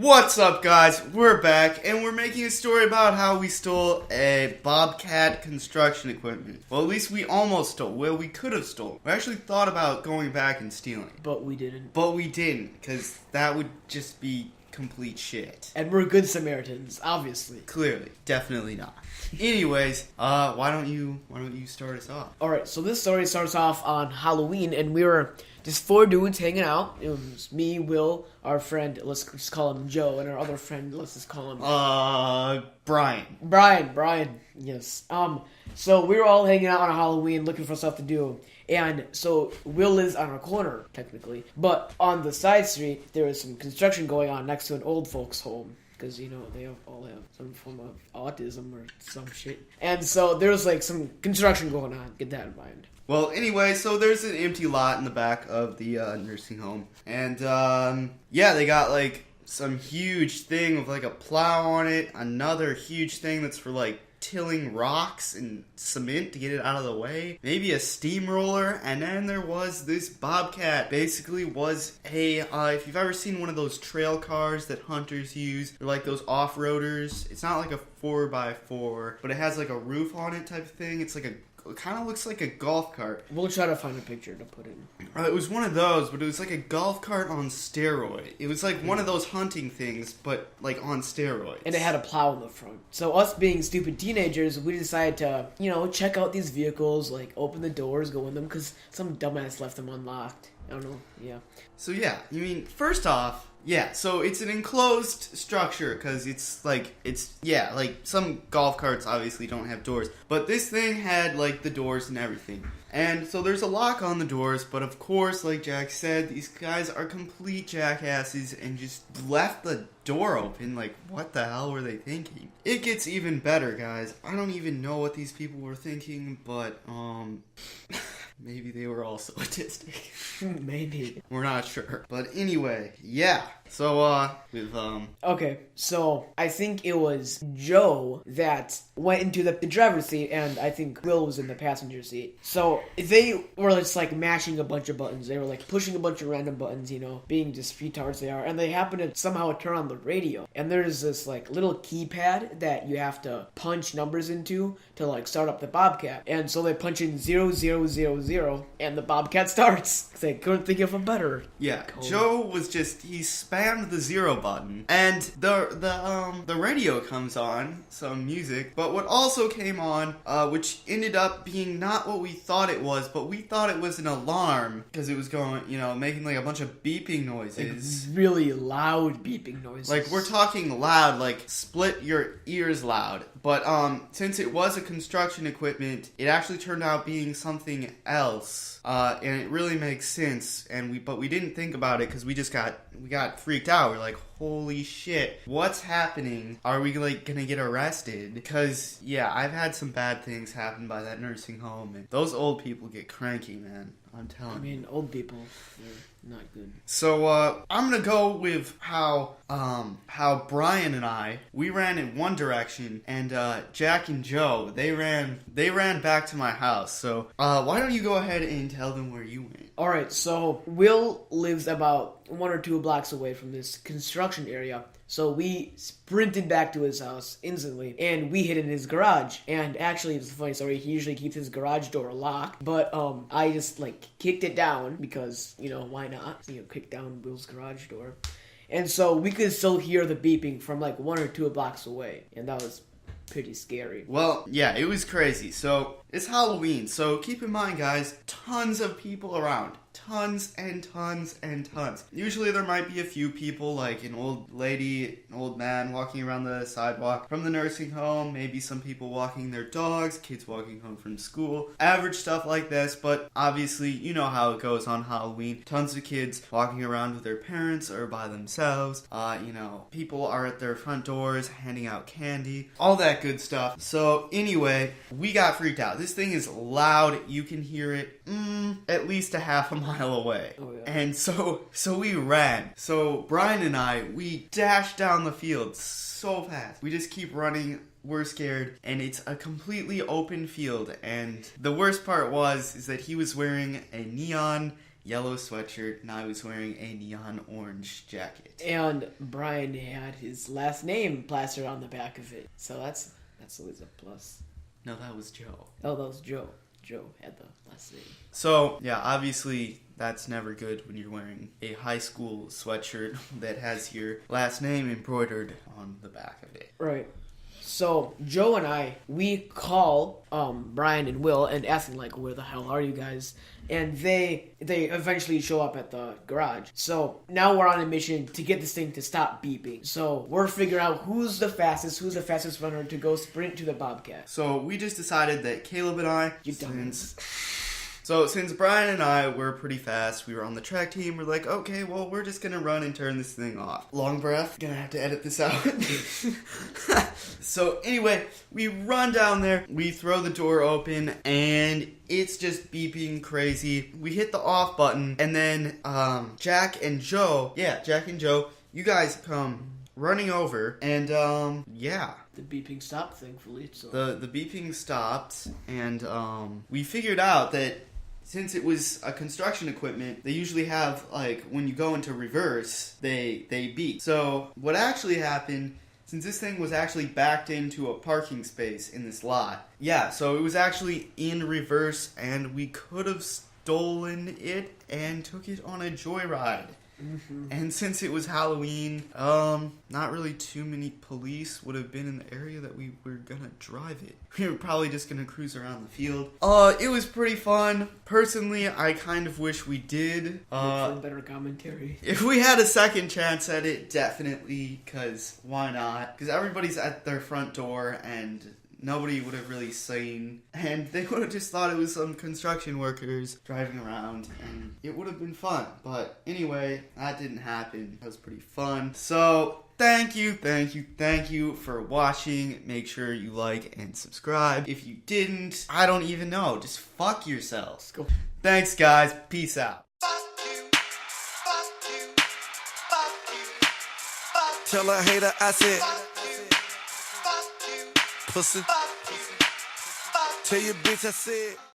What's up, guys? We're back, and we're making a story about how we stole a Bobcat construction equipment. Well, at least we almost stole. Well, we could have stolen. We actually thought about going back and stealing. But we didn't. But we didn't, because that would just be complete shit. And we're good Samaritans, obviously. Clearly. Definitely not. Anyways, why don't you start us off? Alright, so this story starts off on Halloween, and we were just four dudes hanging out. It was me, Will, our friend, let's just call him Joe, and our other friend, let's just call him... Brian. Brian, yes. So we were all hanging out on Halloween looking for stuff to do. And so Will lives on a corner, technically. But on the side street, there was some construction going on next to an old folks' home. Because, you know, they all have some form of autism or some shit. And so there was, like, some construction going on. Get that in mind. Well, anyway, so there's an empty lot in the back of the nursing home. And, yeah, they got, like, some huge thing with, like, a plow on it. Another huge thing that's for, like, tilling rocks and cement to get it out of the way. Maybe a steamroller. And then there was this Bobcat. Basically was a, if you've ever seen one of those trail cars that hunters use, they're like those off-roaders. It's not like a 4x4, but it has like a roof on it type of thing. It's like it kind of looks like a golf cart. We'll try to find a picture to put in. It was one of those, but it was like a golf cart on steroid. It was like one of those hunting things, but like on steroids. And it had a plow in the front. So us being stupid teenagers, we decided to, you know, check out these vehicles, like open the doors, go in them, because some dumbass left them unlocked. I don't know, yeah. So yeah, you mean, first off, yeah, so it's an enclosed structure, because it's like some golf carts obviously don't have doors, but this thing had, like, the doors and everything. And so there's a lock on the doors, but of course, like Jack said, these guys are complete jackasses and just left the door open. Like, what the hell were they thinking? It gets even better, guys. I don't even know what these people were thinking, but, maybe they were also autistic. Maybe. We're not sure. But anyway, yeah. So, Okay, so I think it was Joe that went into the driver's seat, and I think Will was in the passenger seat. So they were just, like, mashing a bunch of buttons. They were, like, pushing a bunch of random buttons, you know, being just retards they are. And they happened to somehow turn on the radio. And there's this, like, little keypad that you have to punch numbers into to, like, start up the Bobcat. And so they punch in 0000, and the Bobcat starts. They couldn't think of a better yeah, code. Joe was just, he spammed the 0 button, and the radio comes on, some music, but what also came on, which ended up being not what we thought it was, but we thought it was an alarm, because it was going, you know, making like a bunch of beeping noises. Like really loud beeping noises. Like, we're talking loud, like, split your ears loud. But, since it was a construction equipment, it actually turned out being something else. And it really makes sense. But we didn't think about it because we got freaked out. We're like, holy shit, what's happening? Are we, like, gonna get arrested? Because, yeah, I've had some bad things happen by that nursing home. And those old people get cranky, man. I'm telling you. I mean, old people, they're not good. So, I'm gonna go with how Brian and we ran in one direction, and, Jack and Joe, they ran back to my house. So, why don't you go ahead and tell them where you went? Alright, so Will lives about 1 or 2 blocks away from this construction area. So we sprinted back to his house instantly, and we hid in his garage. And actually, it's a funny story, he usually keeps his garage door locked, but I just, like, kicked it down, because, you know, why not? You know, kick down Will's garage door. And so we could still hear the beeping from, like, 1 or 2 blocks away, and that was pretty scary. Well, yeah, it was crazy. So, it's Halloween, so keep in mind, guys, tons of people around. Tons and tons and tons. Usually there might be a few people, like an old lady, an old man walking around the sidewalk from the nursing home, maybe some people walking their dogs, kids walking home from school, average stuff like this, but obviously you know how it goes on Halloween. Tons of kids walking around with their parents or by themselves, you know, people are at their front doors handing out candy, all that good stuff. So anyway, we got freaked out. This thing is loud, you can hear it at least a half a mile away. Oh, yeah. And so we ran. So Brian and we dashed down the field so fast. We just keep running. We're scared, and it's a completely open field. And the worst part is that he was wearing a neon yellow sweatshirt, and I was wearing a neon orange jacket. And Brian had his last name plastered on the back of it. So that's always a plus. No, that was Joe. Oh, that was Joe. Joe had the last name. So, yeah, obviously that's never good when you're wearing a high school sweatshirt that has your last name embroidered on the back of it. Right. So Joe and I, we call Brian and Will and asking like, where the hell are you guys? And they eventually show up at the garage. So now we're on a mission to get this thing to stop beeping. So we're figuring out who's the fastest runner to go sprint to the Bobcat. So we just decided that Caleb and I, You dumbass. since Brian and I were pretty fast, we were on the track team, we're like, okay, well, we're just gonna run and turn this thing off. Long breath, gonna have to edit this out. So anyway, we run down there, we throw the door open, and it's just beeping crazy. We hit the off button, and then Jack and Joe, you guys come running over, and yeah. The beeping stopped, thankfully. So The beeping stopped, and we figured out that since it was a construction equipment, they usually have, like, when you go into reverse, they beep. So what actually happened, since this thing was actually backed into a parking space in this lot, yeah, so it was actually in reverse, and we could have stolen it and took it on a joyride. Mm-hmm. And since it was Halloween, not really too many police would have been in the area that we were gonna drive it. We were probably just gonna cruise around the field. It was pretty fun. Personally, I kind of wish we did. for better commentary. If we had a second chance at it, definitely, because why not? Because everybody's at their front door, and nobody would have really seen, and they would have just thought it was some construction workers driving around, and it would have been fun. But anyway, that didn't happen. That was pretty fun. So thank you for watching. Make sure you like and subscribe. If you didn't, I don't even know. Just fuck yourselves. Go. Thanks, guys. Peace out. Tell a hater I said, pussy. Tell your bitch I said.